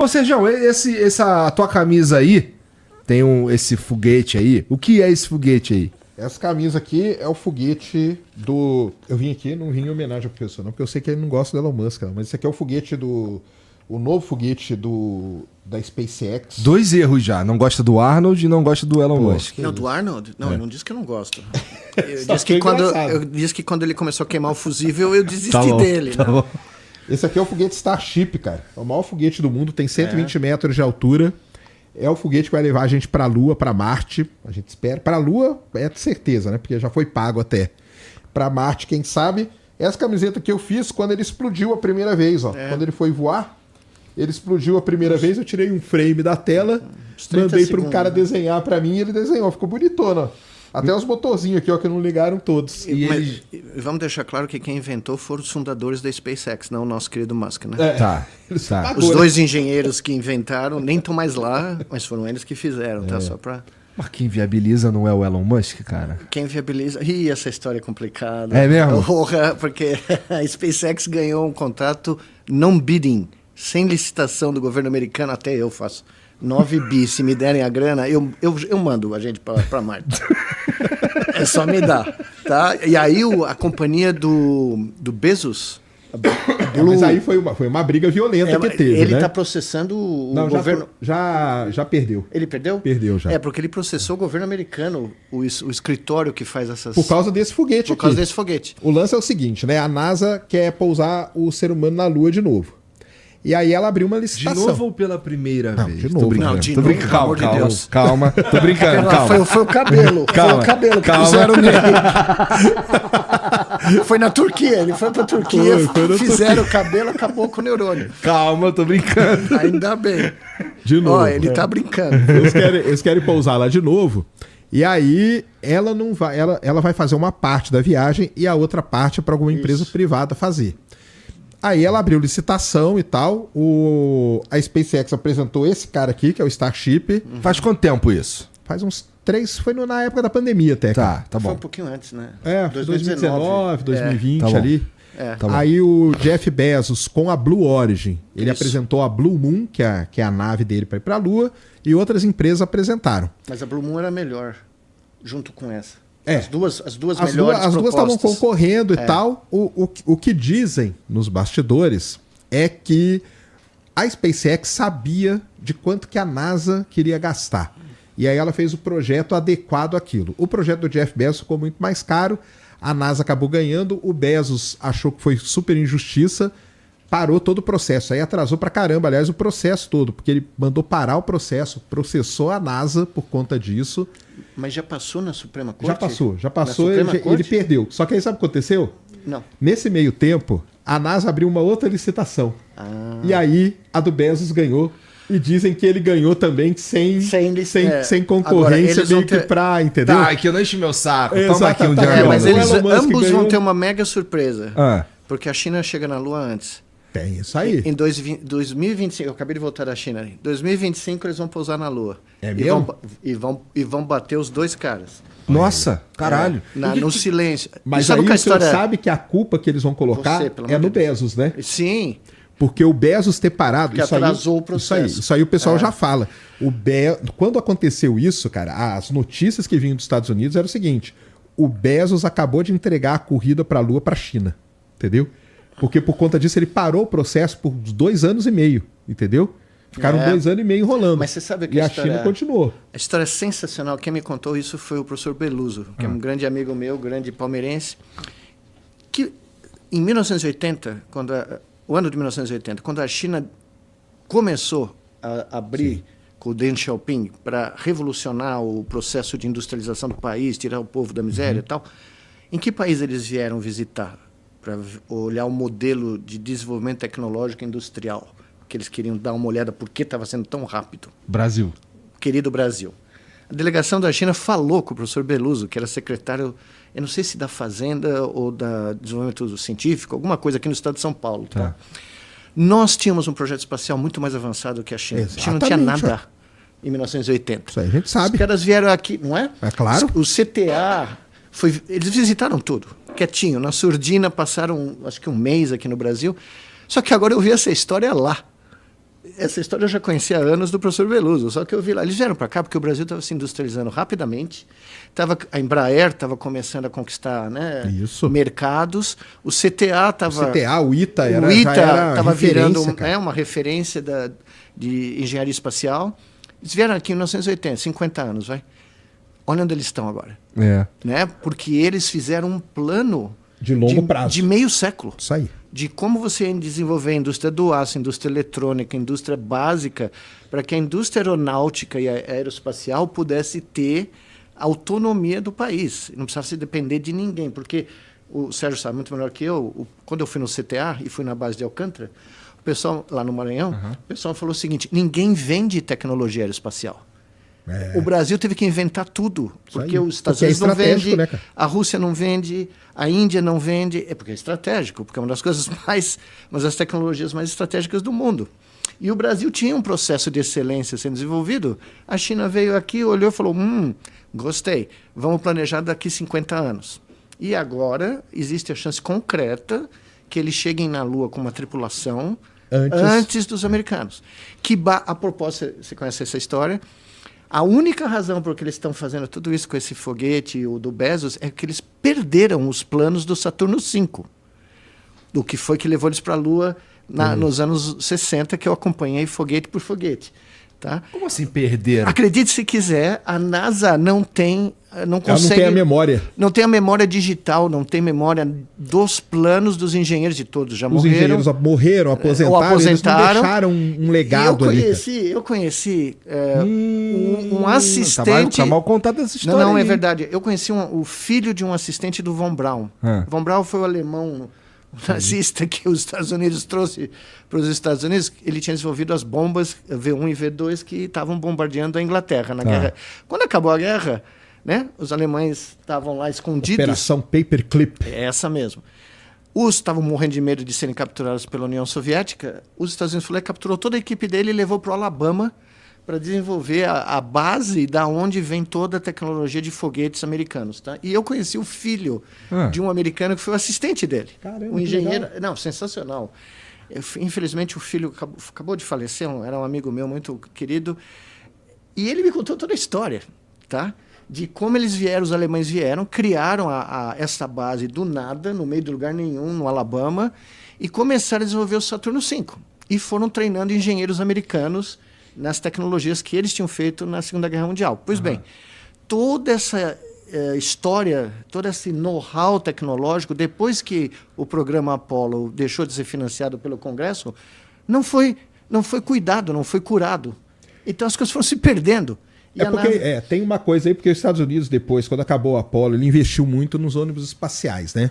Ô, Sergião, essa tua camisa aí, tem esse foguete aí. O que é esse foguete aí? Essa camisa aqui é o foguete do... Eu vim aqui, não vim em homenagem ao professor, não, porque eu sei que ele não gosta do Elon Musk, não, mas esse aqui é o foguete do... O novo foguete da SpaceX. 2 erros já. Não gosta do Arnold e não gosta do Elon Musk. Não, do Arnold? Não, eu não disse que eu não gosto. Eu disse que quando ele começou a queimar o fusível, eu desisti dele. Tá bom. Esse aqui é o foguete Starship, cara. É o maior foguete do mundo, tem 120 metros de altura. É o foguete que vai levar a gente pra Lua, pra Marte. A gente espera. Pra Lua é de certeza, né? Porque já foi pago até. Pra Marte, quem sabe. Essa camiseta que eu fiz quando ele explodiu a primeira vez, ó. Quando ele foi voar, ele explodiu a primeira vez, eu tirei um frame da tela, mandei para um cara desenhar para mim e ele desenhou. Ficou bonitona, ó. Até os motorzinhos aqui, ó, que não ligaram todos. Mas vamos deixar claro que quem inventou foram os fundadores da SpaceX, não o nosso querido Musk, né? Tá. Os 2 engenheiros que inventaram nem estão mais lá, mas foram eles que fizeram, tá? Só pra... Mas quem viabiliza não é o Elon Musk, cara? Quem viabiliza... Ih, essa história é complicada. É mesmo? Porra, porque a SpaceX ganhou um contrato non-bidding, sem licitação do governo americano, até eu faço. 9 bi, se me derem a grana, eu mando a gente pra Marte. É só me dar, tá? E aí a companhia do Bezos... Mas aí foi uma briga violenta que teve, ele né? está processando o Não, governo... Já perdeu. Ele perdeu? Perdeu já. É, porque ele processou o governo americano, o escritório que faz essas... Por causa desse foguete Por causa desse foguete. O lance é o seguinte, né? A NASA quer pousar o ser humano na Lua de novo. E aí ela abriu uma licitação. De novo ou pela primeira vez? De novo. Tô brincando. Não, de Tô novo, brincando. pelo amor de Deus. Calma. Tô brincando, calma. Foi o cabelo. Calma, Foi o cabelo que calma. fizeram nele. Foi na Turquia. Ele foi pra Turquia, fizeram o cabelo, acabou com o neurônio. Calma, tô brincando. Ainda bem. De novo. Ó, ele tá brincando. Eles querem pousar lá de novo. E aí ela não vai, ela vai fazer uma parte da viagem e a outra parte é para alguma empresa privada fazer. Aí ela abriu licitação e tal. A SpaceX apresentou esse cara aqui, que é o Starship. Faz quanto tempo isso? Faz uns 3, foi na época da pandemia até. Tá Foi bom. um pouquinho antes, né? 2019, 2020 Tá bom. ali. Tá bom. Aí o Jeff Bezos com a Blue Origin, ele apresentou a Blue Moon, que é a nave dele para ir para a Lua, e outras empresas apresentaram. Mas a Blue Moon era melhor, junto com essa. É. As duas melhores As duas estavam propostas. concorrendo e tal. O que dizem nos bastidores é que a SpaceX sabia de quanto que a NASA queria gastar. E aí ela fez o projeto adequado àquilo. O projeto do Jeff Bezos ficou muito mais caro, a NASA acabou ganhando, o Bezos achou que foi super injustiça, parou todo o processo. Aí atrasou pra caramba, aliás, o processo todo, porque ele mandou parar o processo, processou a NASA por conta disso. Mas já passou na Suprema Corte? Já passou, ele perdeu. Só que aí sabe o que aconteceu? Não. Nesse meio tempo, a NASA abriu uma outra licitação. E aí a do Bezos ganhou. E dizem que ele ganhou também sem concorrência, agora, meio que pra, entendeu? Tá, que eu não enche meu saco. Toma Exato, aqui um tá. diário. Mas O eles Elon Musk ambos ganhou. vão ter uma mega surpresa. Ah. Porque a China chega na Lua antes. Tem isso aí. Em 2025, eu acabei de voltar da China. Em 2025 eles vão pousar na Lua. É mesmo? E vão bater os 2 caras. Nossa, caralho. No silêncio. Mas E sabe aí que a o senhor história... sabe que a culpa que eles vão colocar Você, pelo é amor no de Deus. Bezos, né? Sim. Porque o Bezos ter parado... Que atrasou o processo. Isso aí o pessoal já fala. Quando aconteceu isso, cara, as notícias que vinham dos Estados Unidos eram o seguinte: o Bezos acabou de entregar a corrida para a Lua para a China, entendeu? Porque por conta disso ele parou o processo por 2 anos e meio, entendeu? Ficaram 2 anos e meio enrolando. Mas você sabe que e a China continuou. A história é sensacional. Quem me contou isso foi o professor Beluso, que é um grande amigo meu, grande palmeirense, que em 1980, o ano de 1980, quando a China começou a abrir com o Deng Xiaoping para revolucionar o processo de industrialização do país, tirar o povo da miséria e tal, em que país eles vieram visitar para olhar o modelo de desenvolvimento tecnológico e industrial? Que eles queriam dar uma olhada por que estava sendo tão rápido. Brasil. Querido Brasil. A delegação da China falou com o professor Beluso, que era secretário, eu não sei se da Fazenda ou da Desenvolvimento Científico, alguma coisa aqui no estado de São Paulo. Tá? Nós tínhamos um projeto espacial muito mais avançado que a China. Exatamente, a China não tinha nada em 1980. Isso aí a gente sabe. Os caras vieram aqui, não é? É claro. O CTA, eles visitaram tudo, quietinho. Na surdina, passaram acho que um mês aqui no Brasil. Só que agora eu vi essa história lá. Essa história eu já conhecia há anos do professor Beluso, só que eu vi lá. Eles vieram para cá porque o Brasil estava se industrializando rapidamente, a Embraer estava começando a conquistar, né, mercados, o CTA estava... O CTA, o ITA, estava virando cara. Uma referência de engenharia espacial. Eles vieram aqui em 1980, 50 anos, vai. Olha onde eles estão agora. Né? Porque eles fizeram um plano de longo prazo. De meio século. Isso aí. De como você desenvolver a indústria do aço, a indústria eletrônica, a indústria básica, para que a indústria aeronáutica e aeroespacial pudesse ter autonomia do país. Não precisasse depender de ninguém, porque o Sérgio sabe muito melhor que eu, quando eu fui no CTA e fui na base de Alcântara, o pessoal lá no Maranhão, o pessoal falou o seguinte, ninguém vende tecnologia aeroespacial. O Brasil teve que inventar tudo, porque os Estados Unidos não vendem, né, a Rússia não vende, a Índia não vende, porque é estratégico, porque é uma das coisas uma das tecnologias mais estratégicas do mundo. E o Brasil tinha um processo de excelência sendo desenvolvido, a China veio aqui, olhou e falou, gostei, vamos planejar daqui 50 anos. E agora existe a chance concreta que eles cheguem na Lua com uma tripulação antes dos americanos. A propósito, você conhece essa história? A única razão por que eles estão fazendo tudo isso com esse foguete, o do Bezos, é que eles perderam os planos do Saturno V. Do que foi que levou eles para a Lua nos anos 60, que eu acompanhei foguete por foguete. Tá? Como assim perderam? Acredite se quiser, a NASA não consegue... Ela não tem a memória. Não tem a memória digital, não tem memória dos planos dos engenheiros, de todos já morreram. Os engenheiros morreram, aposentaram, eles não deixaram um legado ali. Eu conheci um assistente... Tá mal contada essa história. Não, é verdade. Eu conheci o filho de um assistente do Von Braun. Von Braun foi o alemão nazista que os Estados Unidos trouxe para os Estados Unidos. Ele tinha desenvolvido as bombas V1 e V2 que estavam bombardeando a Inglaterra na guerra. Quando acabou a guerra, né, os alemães estavam lá escondidos. Operação Paperclip. É essa mesmo. Os estavam morrendo de medo de serem capturados pela União Soviética. Os Estados Unidos capturou toda a equipe dele e levou para o Alabama para desenvolver a base da onde vem toda a tecnologia de foguetes americanos. Tá? E eu conheci o filho de um americano que foi o assistente dele. Caramba, um engenheiro. Não, sensacional. Infelizmente, o filho acabou de falecer, era um amigo meu muito querido. E ele me contou toda a história, tá? De como os alemães vieram, criaram essa base do nada, no meio de lugar nenhum, no Alabama, e começaram a desenvolver o Saturno V. E foram treinando engenheiros americanos nas tecnologias que eles tinham feito na Segunda Guerra Mundial. Pois bem, toda essa história, todo esse know-how tecnológico, depois que o programa Apollo deixou de ser financiado pelo Congresso, não foi cuidado, não foi curado. Então as coisas foram se perdendo. Tem uma coisa aí, porque os Estados Unidos depois, quando acabou o Apollo, ele investiu muito nos ônibus espaciais, né?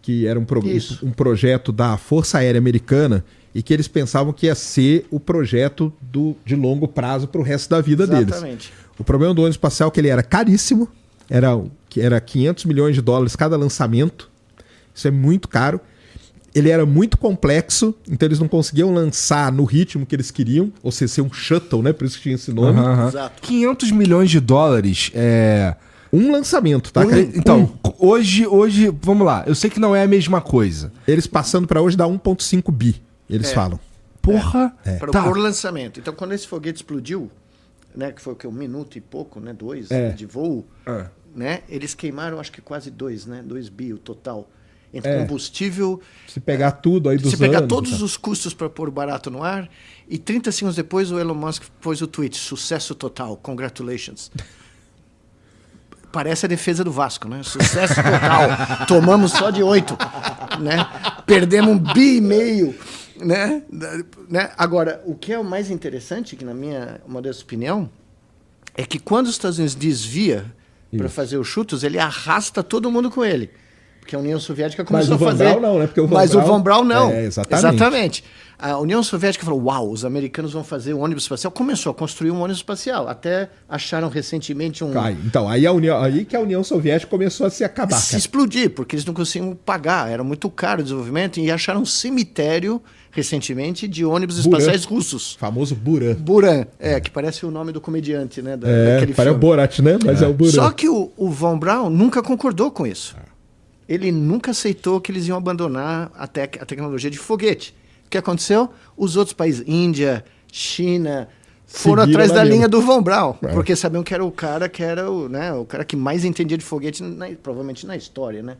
Que era um projeto da Força Aérea Americana e que eles pensavam que ia ser o projeto de longo prazo para o resto da vida deles. O problema do ônibus espacial é que ele era caríssimo, era 500 milhões de dólares cada lançamento, isso é muito caro. Ele era muito complexo, então eles não conseguiam lançar no ritmo que eles queriam, ou seja, ser um shuttle, né? Por isso que tinha esse nome. Exato. 500 milhões de dólares é... Um lançamento, tá? Então, hoje, vamos lá, eu sei que não é a mesma coisa. Eles passando para hoje dá 1,5 bi, eles falam. Porra! Por lançamento. Então, quando esse foguete explodiu, né, que foi 1 minuto e pouco, né, 2 de voo, né, eles queimaram acho que quase 2 bi o total. Entre combustível... Se pegar tudo aí dos Se pegar todos os custos para pôr barato no ar, e 30 segundos depois o Elon Musk pôs o tweet, sucesso total, congratulations. Parece a defesa do Vasco, né? Sucesso total, tomamos só de 8, né? Perdemos 1,5 bi, né? Agora, o que é o mais interessante, que na minha modesta opinião, é que quando os Estados Unidos desvia para fazer os chutos, ele arrasta todo mundo com ele. Porque a União Soviética começou a fazer... Mas o Von Braun não, né? Porque o Von Braun não. Exatamente. A União Soviética falou, uau, os americanos vão fazer um ônibus espacial. Começou a construir um ônibus espacial. Até acharam recentemente um... Então, aí que a União Soviética começou a se acabar. Se explodir, porque eles não conseguiam pagar. Era muito caro o desenvolvimento. E acharam um cemitério, recentemente, de ônibus espaciais russos. Famoso Buran. Buran, que parece o nome do comediante, né? Daquele parece o Borat, né? Mas é o Buran. Só que o Von Braun nunca concordou com isso. Ele nunca aceitou que eles iam abandonar a tecnologia de foguete. que aconteceu? Os outros países, Índia, China, foram Seguiram atrás na da linha. linha do Von Braun, É. porque sabiam que era o cara que era o cara que mais entendia de foguete, provavelmente na história, né?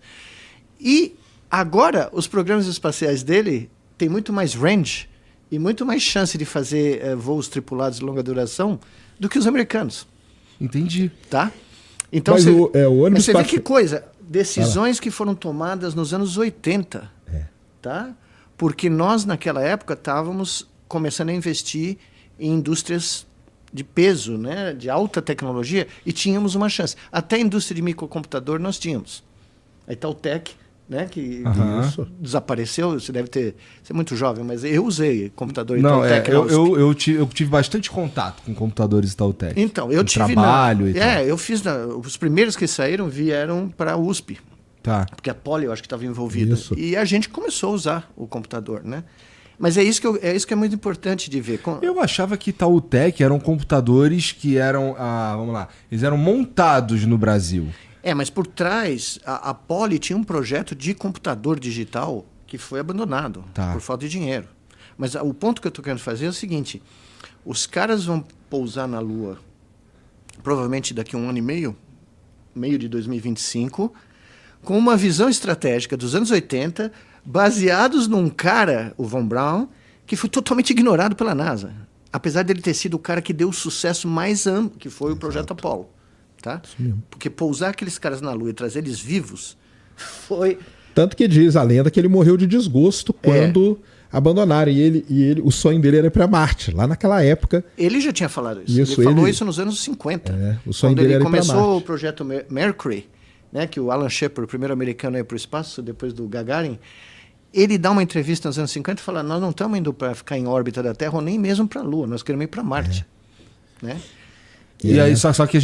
E agora, os programas espaciais dele têm muito mais range e muito mais chance de fazer voos tripulados de longa duração do que os americanos, Entendi. tá? Então, Mas você, o ônibus mas você vê espacial- que coisa, decisões que foram tomadas nos anos 80, tá? Porque nós, naquela época, estávamos começando a investir em indústrias de peso, né? De alta tecnologia, e tínhamos uma chance. Até a indústria de microcomputador nós tínhamos. A Itautec, né? Que Aham. desapareceu, você deve ter... Você é muito jovem, mas eu usei computador Não, Itautec. na USP. eu tive bastante contato com computadores Itautec. Então, eu No tive trabalho e tal. eu fiz os primeiros que saíram vieram para a USP, Tá. porque a Poli eu acho que estava envolvida. Isso. E a gente começou a usar o computador, né? Mas é isso que é muito importante de ver. Eu achava que Itautec eram computadores que eram, vamos lá, eles eram montados no Brasil. Mas por trás, a Poli tinha um projeto de computador digital que foi abandonado Tá. por falta de dinheiro. Mas o ponto que eu estou querendo fazer é o seguinte: os caras vão pousar na Lua provavelmente daqui a 1 ano e meio de 2025, com uma visão estratégica dos anos 80, baseados num cara, o Von Braun, que foi totalmente ignorado pela NASA. Apesar dele ter sido o cara que deu o sucesso mais amplo, que foi o projeto Apollo. Tá? Porque pousar aqueles caras na Lua e trazer eles vivos foi... Tanto que diz a lenda que ele morreu de desgosto quando abandonaram. E ele, o sonho dele era ir para Marte, lá naquela época. Ele já tinha falado isso. Isso, ele falou ele- isso nos anos 50. O sonho quando dele ele era ir pra começou Marte. o projeto Mercury, né, que o Alan Shepard, o primeiro americano a ir para o espaço, depois do Gagarin, ele dá uma entrevista nos anos 50 e fala: nós não estamos indo para ficar em órbita da Terra ou nem mesmo para a Lua, nós queremos ir para Marte. Né? E aí, só que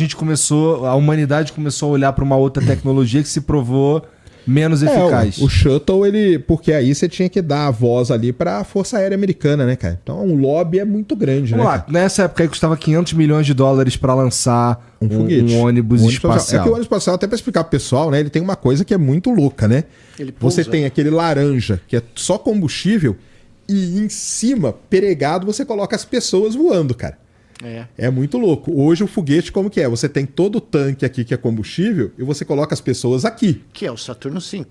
a humanidade começou a olhar para uma outra tecnologia que se provou menos eficaz. O shuttle, porque aí você tinha que dar a voz ali para a Força Aérea Americana, né, cara? Então o lobby é muito grande, Vamos né? lá, cara? nessa época aí custava $500 milhões para lançar Um foguete. um ônibus espacial. É que o ônibus espacial, até para explicar pro pessoal, né? Ele tem uma coisa que é muito louca, né? Ele pousa. Você tem aquele laranja, que é só combustível, e em cima, pregado, você coloca as pessoas voando, cara. É muito louco. Hoje o foguete, como que é? Você tem todo o tanque aqui que é combustível e você coloca as pessoas aqui. Que é o Saturno V.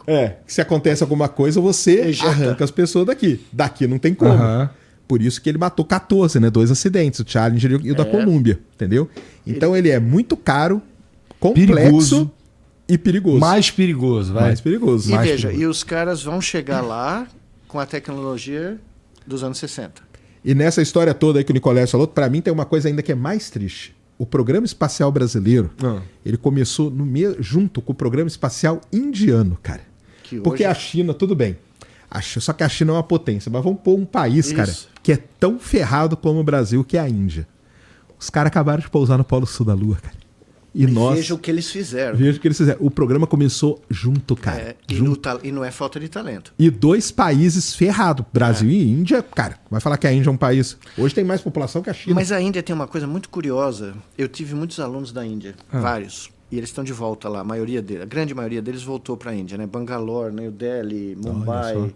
Se acontece alguma coisa, você Ejeta. arranca as pessoas daqui. Daqui não tem como. Aham. Por isso que ele matou 14, né? 2 acidentes, o Challenger e o da Columbia, entendeu? Então ele é muito caro, complexo Perigoso. e perigoso. Mais perigoso, vai. Mais perigoso. E Mais veja, perigoso. e os caras vão chegar lá com a tecnologia dos anos 60. E nessa história toda aí que o Nicolés falou, pra mim tem uma coisa ainda que é mais triste. O Programa Espacial Brasileiro, ele começou junto com o Programa Espacial Indiano, cara. Que Porque hoje- a China, tudo bem. Só que a China é uma potência. Mas vamos pôr um país, cara, Isso. que é tão ferrado como o Brasil, que é a Índia. Os caras acabaram de pousar no Polo Sul da Lua, cara. E nós... Veja o que eles fizeram. Veja o que eles fizeram. O programa começou junto, cara. E não é falta de talento. E 2 países ferrados, Brasil e Índia, cara. Vai falar que a Índia é um país... Hoje tem mais população que a China. Mas a Índia tem uma coisa muito curiosa. Eu tive muitos alunos da Índia, vários. E eles estão de volta lá, a grande maioria deles voltou para a Índia, né? Bangalore, New Delhi, Mumbai.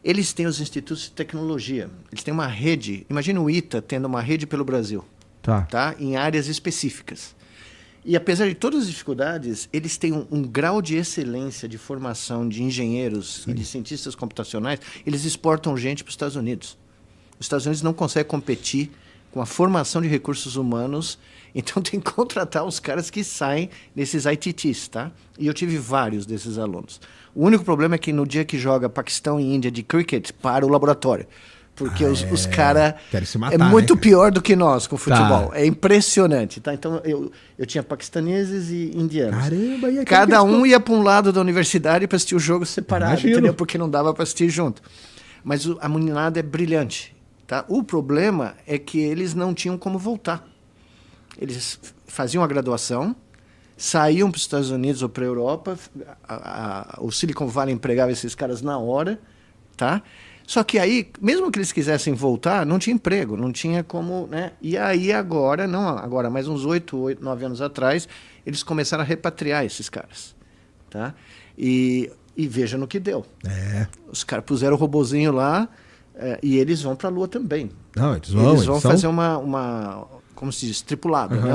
Eles têm os institutos de tecnologia. Eles têm uma rede. Imagina o ITA tendo uma rede pelo Brasil, tá? Em áreas específicas. E apesar de todas as dificuldades, eles têm um grau de excelência de formação de engenheiros e de cientistas computacionais. Eles exportam gente para os Estados Unidos. Os Estados Unidos não conseguem competir com a formação de recursos humanos, então tem que contratar os caras que saem desses ITTs, tá? E eu tive vários desses alunos. O único problema é que no dia que joga Paquistão e Índia de cricket, para o laboratório. Porque os caras... Querem se matar, É muito né? pior do que nós com futebol. Tá. É impressionante, tá? Então eu tinha paquistaneses e indianos. Caramba, e aquele Cada que um ia para um lado da universidade para assistir o jogo separado, Imagino. entendeu? Porque não dava para assistir junto. Mas a meninada é brilhante, tá? O problema é que eles não tinham como voltar. Eles faziam a graduação, saíam para os Estados Unidos ou para a Europa, o Silicon Valley empregava esses caras na hora, tá? Só que aí, mesmo que eles quisessem voltar, não tinha emprego, não tinha como, né? E aí agora, mais uns 8, 9 anos atrás, eles começaram a repatriar esses caras, tá? E veja no que deu. Os caras puseram o robozinho lá, E eles vão para a Lua também. Não, eles vão fazer uma como se diz, tripulado, né?